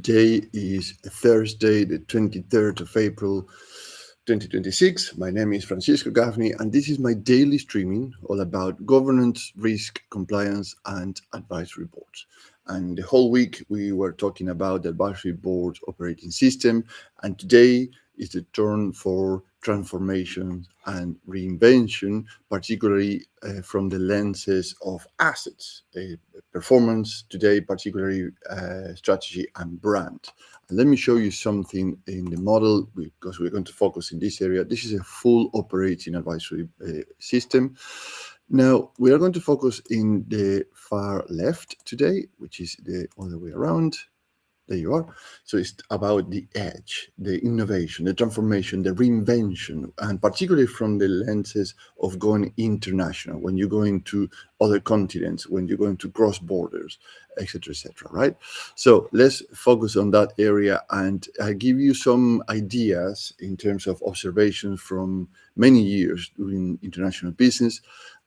Today is Thursday, the 23rd of April, 2026. My name is Francisco Gaffney, and this is my daily streaming all about governance, risk, compliance, and advisory boards. And the whole week we were talking about the advisory board operating system, and today is the turn for transformation and reinvention, particularly from the lenses of assets, performance today, particularly strategy and brand. And let me show you something in the model, because we're going to focus in this area. This is a full operating advisory system. Now, we are going to focus in the far left today, which is the other way around. There you are. So it's about the edge, the innovation, the transformation, the reinvention, and particularly from the lenses of going international, when you're going to other continents, when you're going to cross borders, etc., right? So let's focus on that area, and I give you some ideas in terms of observations from many years doing international business,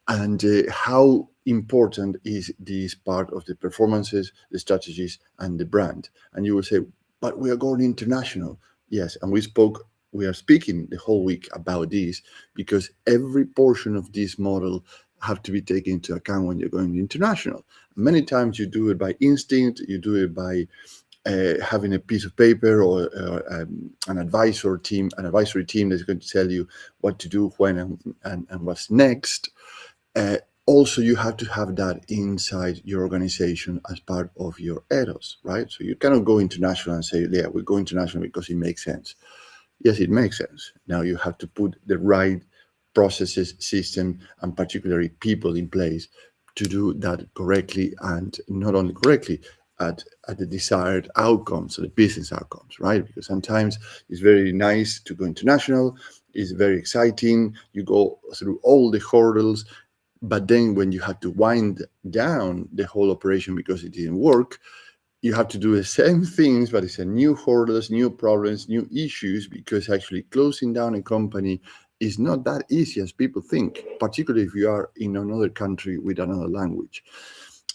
and how important is this part of the performances, the strategies, and the brand. And you will say, but we are going international. Yes, and we are speaking the whole week about this, because every portion of this model have to be taken into account when you're going international. Many times you do it by instinct, you do it by having a piece of paper or an advisory team that's going to tell you what to do, when, and what's next. Also, you have to have that inside your organization as part of your ethos, right? So you cannot go international and say, yeah, we go international because it makes sense. Yes, it makes sense. Now you have to put the right processes, system, and particularly people in place to do that correctly, and not only correctly, at the desired outcomes, so the business outcomes, right? Because sometimes it's very nice to go international, it's very exciting, you go through all the hurdles, but then when you have to wind down the whole operation because it didn't work, you have to do the same things, but it's a new hurdles, new problems, new issues, because actually closing down a company is not that easy as people think, particularly if you are in another country with another language.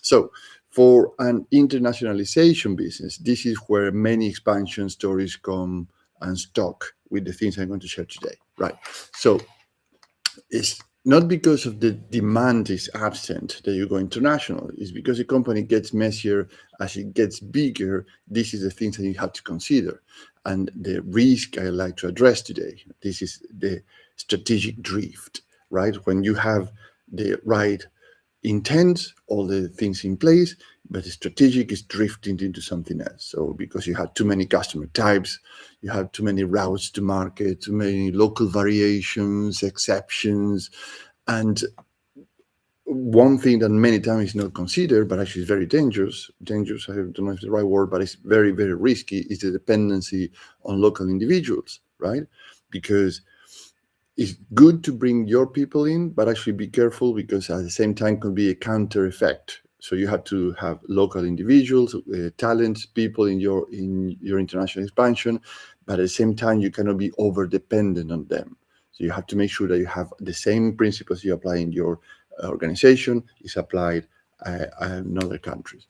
So for an internationalization business, this is where many expansion stories come unstuck with the things I'm going to share today, right? So it's not because of the demand is absent that you go international. It's because the company gets messier as it gets bigger. This is the things that you have to consider. And the risk I like to address today, this is the strategic drift, right? When you have the right intent, all the things in place, but the strategic is drifting into something else. So because you have too many customer types, you have too many routes to market, too many local variations, exceptions, and one thing that many times is not considered, but actually is very dangerous, I don't know if it's the right word, but it's very, very risky, is the dependency on local individuals, right? Because it's good to bring your people in, but actually be careful, because at the same time can be a counter effect. So you have to have local individuals, talent, people in your international expansion, but at the same time you cannot be over dependent on them. So you have to make sure that you have the same principles you apply in your organization is applied in other countries.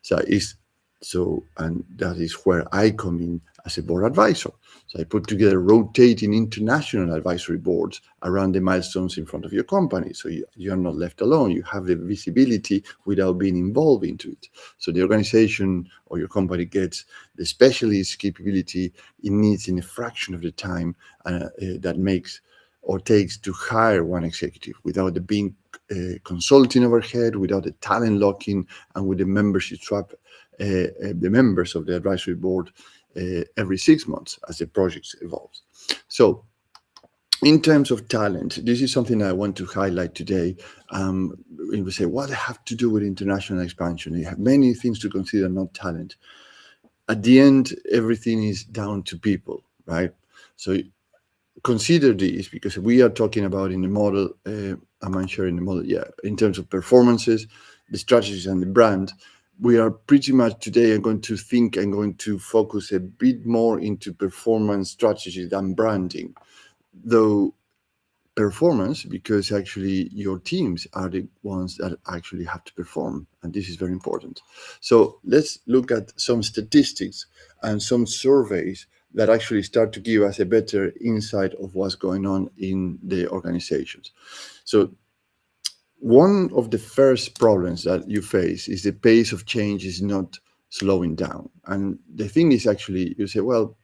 And that is where I come in as a board advisor. So I put together rotating international advisory boards around the milestones in front of your company. So you are not left alone. You have the visibility without being involved into it. So the organization or your company gets the specialist capability it needs in a fraction of the time that makes or takes to hire one executive, without the being consulting overhead, without the talent locking, and with the membership trap, the members of the advisory board every 6 months as the project evolves. So in terms of talent, this is something I want to highlight today. We say, what I have to do with international expansion? You have many things to consider, not talent. At the end, everything is down to people, right? So consider this, because we are talking about in the model, I'm sharing the model, in terms of performances, the strategies, and the brand. We are pretty much today going to focus a bit more into performance strategy than branding, though performance, because actually your teams are the ones that actually have to perform, and this is very important. So let's look at some statistics and some surveys that actually start to give us a better insight of what's going on in the organizations. So one of the first problems that you face is the pace of change is not slowing down. And the thing is, actually, you say, well,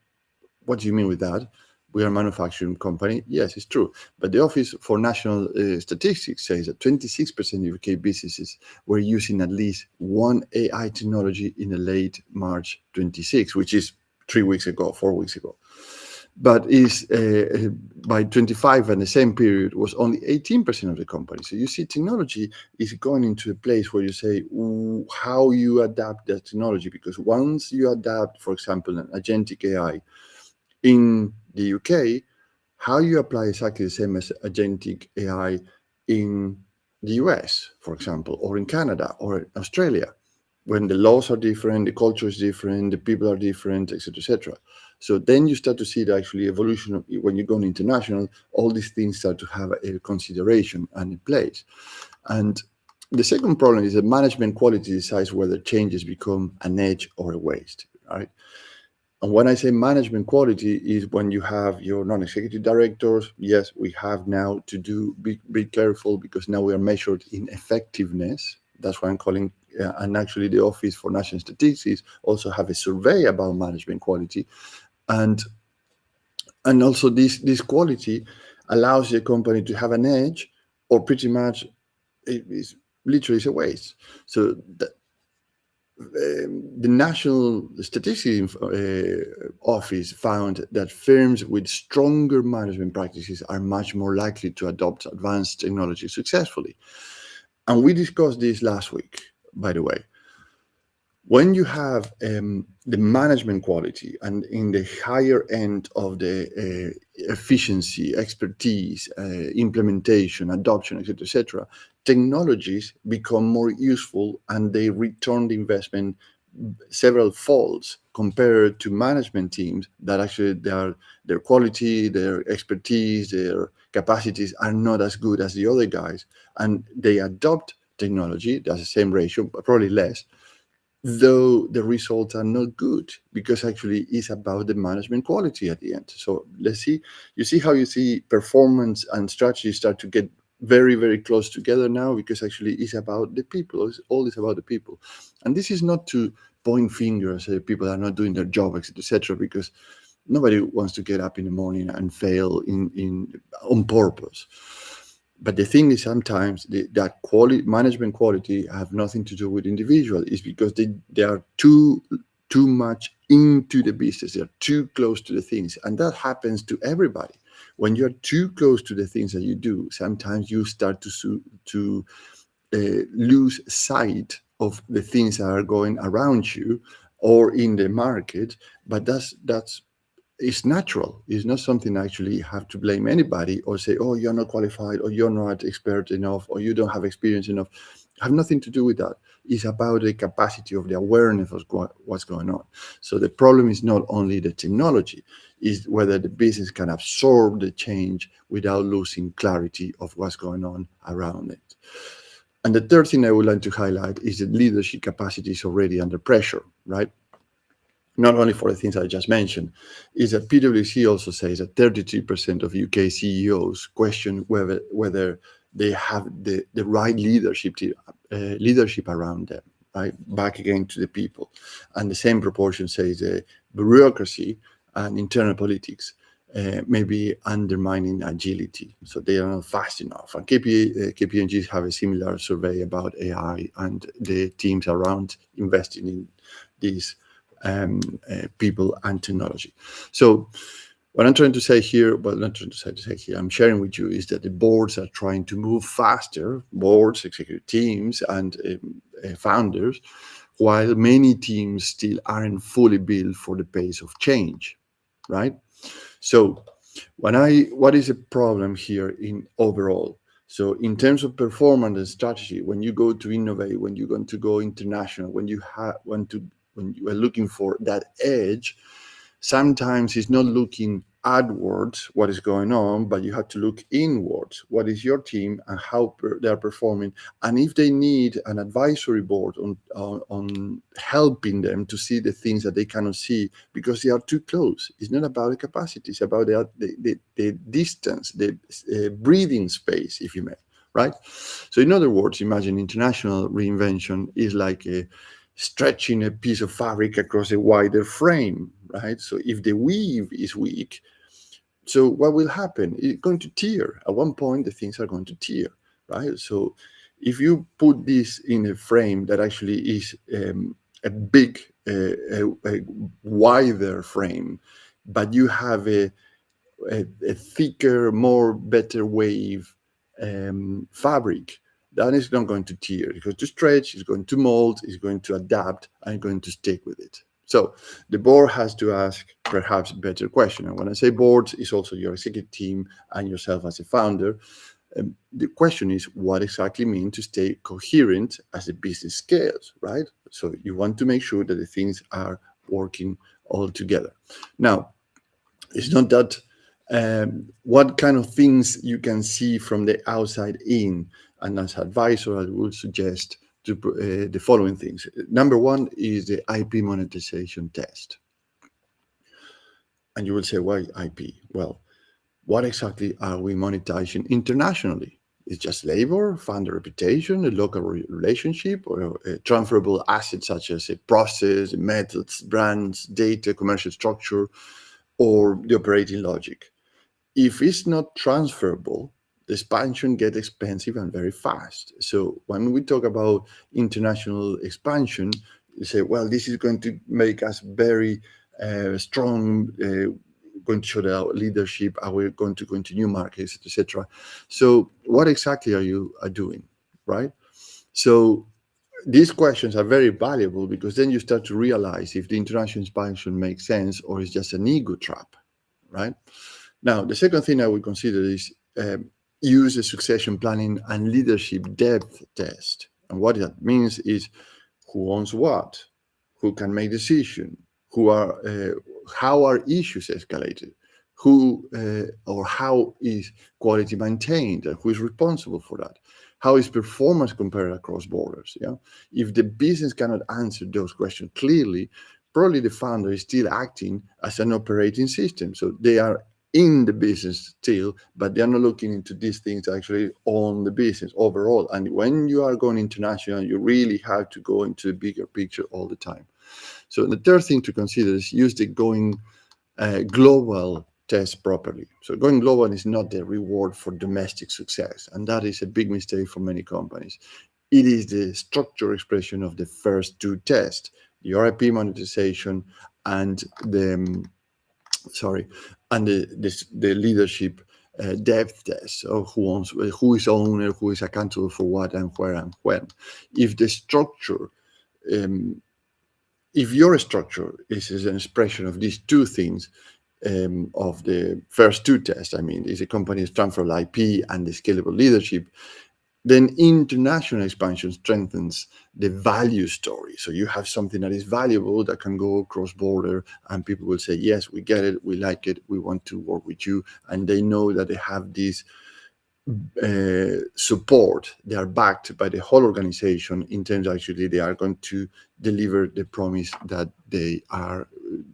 what do you mean with that? We are a manufacturing company. Yes, it's true. But the Office for National Statistics says that 26% of UK businesses were using at least one AI technology in the late March 26, which is 3 weeks ago, 4 weeks ago. But is by 25 and the same period was only 18% of the company. So you see, technology is going into a place where you say how you adapt that technology, because once you adapt, for example, an agentic AI in the UK, how you apply exactly the same as agentic AI in the US, for example, or in Canada or Australia, when the laws are different, the culture is different, the people are different, etc., etc. So then you start to see the actually evolution of, when you go international, all these things start to have a consideration and a place. And the second problem is that management quality decides whether changes become an edge or a waste, right? And when I say management quality is when you have your non-executive directors. Yes, we have now to be careful, because now we are measured in effectiveness. That's why I'm calling, and actually the Office for National Statistics also have a survey about management quality. And also this quality allows the company to have an edge, or pretty much it is literally a waste. So the National Statistics Office found that firms with stronger management practices are much more likely to adopt advanced technology successfully. And we discussed this last week, by the way. When you have the management quality and in the higher end of the efficiency, expertise, implementation, adoption, etc., technologies become more useful and they return the investment several folds compared to management teams that actually their quality, their expertise, their capacities are not as good as the other guys, and they adopt technology. That's the same ratio, but probably less, though the results are not good, because actually it's about the management quality at the end. So let's see, you see how you see performance and strategy start to get very, very close together now, because actually it's about the people. It's always about the people. And this is not to point fingers, say people are not doing their job, etc., because nobody wants to get up in the morning and fail on purpose. But the thing is, sometimes that quality, management quality, have nothing to do with individual. It's because they are too much into the business. They are too close to the things, and that happens to everybody. When you're too close to the things that you do, sometimes you start to lose sight of the things that are going around you or in the market. But that's it's natural. It's not something actually you have to blame anybody or say, oh, you're not qualified, or you're not expert enough, or you don't have experience enough. Have nothing to do with that. It's about the capacity of the awareness of what's going on. So the problem is not only the technology, is whether the business can absorb the change without losing clarity of what's going on around it. And the third thing I would like to highlight is that leadership capacity is already under pressure, right? Not only for the things I just mentioned, is that PwC also says that 33% of UK CEOs question whether they have the right leadership around them, right? Back again to the people. And the same proportion says bureaucracy and internal politics may be undermining agility. So they are not fast enough. And KPMG have a similar survey about AI and the teams around investing in these people and technology. So what I'm trying to say here, I'm sharing with you, is that the boards are trying to move faster, boards, executive teams, and founders, while many teams still aren't fully built for the pace of change, right? So what is a problem here in overall? So in terms of performance and strategy, when you go to innovate, when you're going to go international, when you are looking for that edge, sometimes it's not looking outwards what is going on, but you have to look inwards. What is your team and how they are performing, and if they need an advisory board on helping them to see the things that they cannot see because they are too close. It's not about the capacity; it's about the distance, the breathing space, if you may. Right. So, in other words, imagine international reinvention is like stretching a piece of fabric across a wider frame, right? So if the weave is weak, so what will happen? It's going to tear. At one point, the things are going to tear, right? So if you put this in a frame that actually is a big, a wider frame, but you have a thicker, more better wave fabric, that is not going to tear. It's going to stretch, it's going to mold, it's going to adapt, and going to stick with it. So the board has to ask perhaps a better question. And when I say board, it's also your executive team and yourself as a founder. The question is, what exactly mean to stay coherent as the business scales, right? So you want to make sure that the things are working all together. Now, it's not that what kind of things you can see from the outside in. And as advisor, I would suggest the following things. Number one is the IP monetization test. And you will say, why IP? Well, what exactly are we monetizing internationally? It's just labor, founder reputation, a local relationship, or a transferable assets such as a process, methods, brands, data, commercial structure, or the operating logic. If it's not transferable, the expansion gets expensive and very fast. So when we talk about international expansion, you say, well, this is going to make us very strong, going to show our leadership, and we're going to go into new markets, etc. So what exactly are you doing, right? So these questions are very valuable because then you start to realize if the international expansion makes sense or it's just an ego trap, right? Now, the second thing I would consider is use a succession planning and leadership depth test. And what that means is who owns what, who can make decision, how are issues escalated, who or how is quality maintained, and who is responsible for that. How is performance compared across borders? Yeah, if the business cannot answer those questions clearly, probably the founder is still acting as an operating system. So they are in the business still, but they're not looking into these things actually on the business overall. And when you are going international, you really have to go into the bigger picture all the time. So the third thing to consider is use the going global test properly. So going global is not the reward for domestic success, and that is a big mistake for many companies. It is the structural expression of the first two tests, the RIP monetization and the the leadership depth test. So who is owner, who is accountable for what and where and when. If the structure if your structure is an expression of these two things, of the first two tests, I mean, is a company's transfer IP and the scalable leadership, then international expansion strengthens the value story. So you have something that is valuable that can go cross border, and people will say, yes, we get it, we like it, we want to work with you. And they know that they have this support. They are backed by the whole organization in terms actually they are going to deliver the promise that they are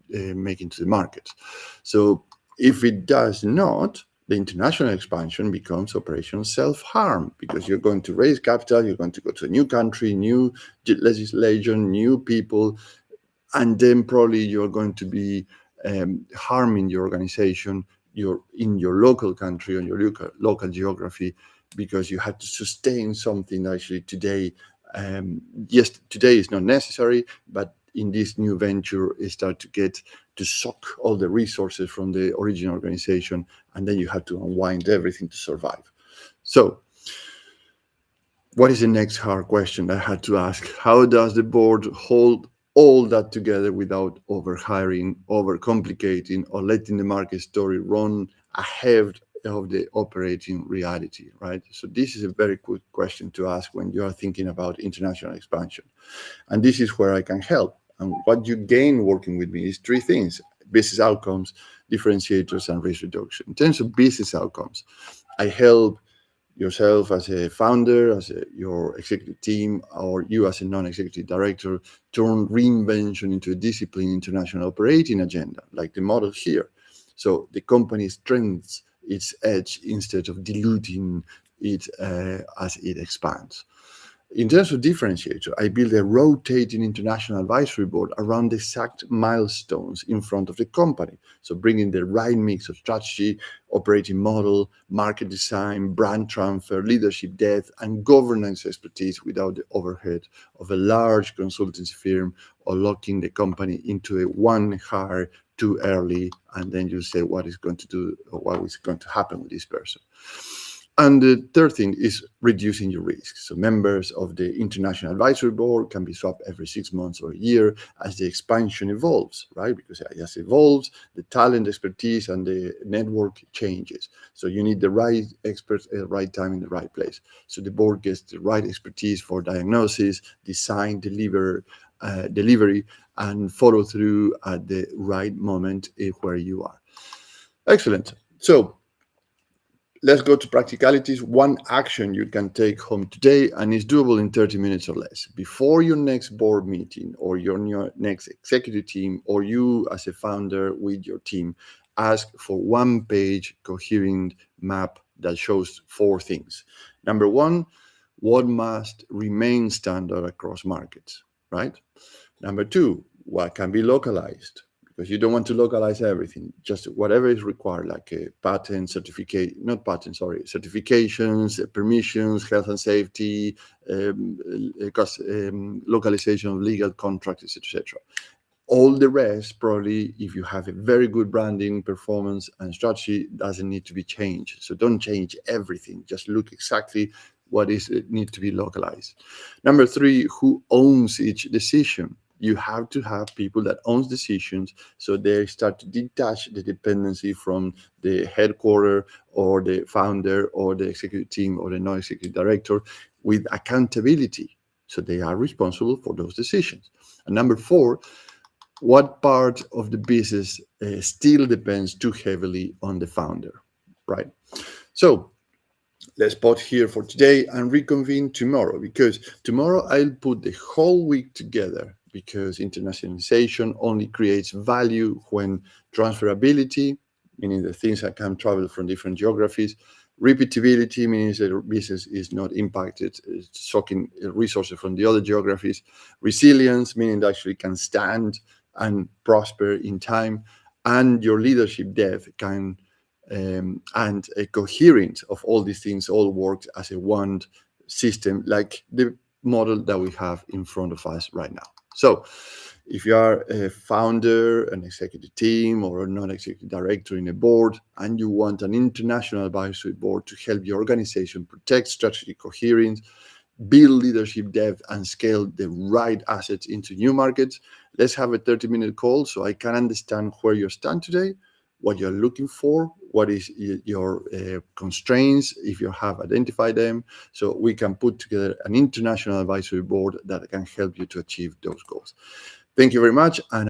making to the market. So if it does not, the international expansion becomes operational self-harm because you're going to raise capital, you're going to go to a new country, new legislation, new people, and then probably you're going to be harming your organization, in your local country or your local geography, because you had to sustain something actually today. Yes, today is not necessary, but in this new venture, it start to get to suck all the resources from the original organization, and then you have to unwind everything to survive. So, what is the next hard question I had to ask? How does the board hold all that together without overhiring, overcomplicating, or letting the market story run ahead of the operating reality, right? So this is a very good question to ask when you are thinking about international expansion. And this is where I can help. And what you gain working with me is three things. business outcomes, differentiators, and risk reduction. In terms of business outcomes, I help yourself as a founder, your executive team, or you as a non-executive director, turn reinvention into a disciplined international operating agenda, like the model here. So the company strengthens its edge instead of diluting it as it expands. In terms of differentiator, I build a rotating international advisory board around the exact milestones in front of the company. So bringing the right mix of strategy, operating model, market design, brand transfer, leadership depth, and governance expertise without the overhead of a large consultancy firm or locking the company into a one hire too early, and then you say what is going to do or what is going to happen with this person. And the third thing is reducing your risk. So members of the International Advisory Board can be swapped every 6 months or a year as the expansion evolves, right? Because as it evolves, the talent, expertise, and the network changes. So you need the right experts at the right time in the right place. So the board gets the right expertise for diagnosis, design, delivery, and follow through at the right moment where you are. Excellent. So let's go to practicalities. One action you can take home today and is doable in 30 minutes or less. Before your next board meeting or your next executive team or you as a founder with your team, ask for one-page coherent map that shows 4 things. Number 1, what must remain standard across markets, right? Number 2, what can be localized? Because you don't want to localize everything, just whatever is required, like a patent certificate, not patents, sorry, certifications, permissions, health and safety, localization of legal contracts, etc. All the rest, probably, if you have a very good branding, performance, and strategy, doesn't need to be changed. So don't change everything. Just look exactly what needs to be localized. Number 3, who owns each decision? You have to have people that owns decisions, so they start to detach the dependency from the headquarter or the founder or the executive team or the non-executive director with accountability. So they are responsible for those decisions. And number 4, what part of the business still depends too heavily on the founder, right? So let's pause here for today and reconvene tomorrow, because tomorrow I'll put the whole week together, because internationalization only creates value when transferability, meaning the things that can travel from different geographies, repeatability, meaning that the business is not impacted, sucking resources from the other geographies, resilience, meaning that actually can stand and prosper in time, and your leadership depth can and a coherence of all these things all works as a one system, like the model that we have in front of us right now. So if you are a founder, an executive team, or a non-executive director in a board, and you want an international advisory board to help your organization protect strategic coherence, build leadership depth, and scale the right assets into new markets, let's have a 30-minute call so I can understand where you stand today, what you're looking for, what is your constraints, if you have identified them, so we can put together an international advisory board that can help you to achieve those goals. Thank you very much. And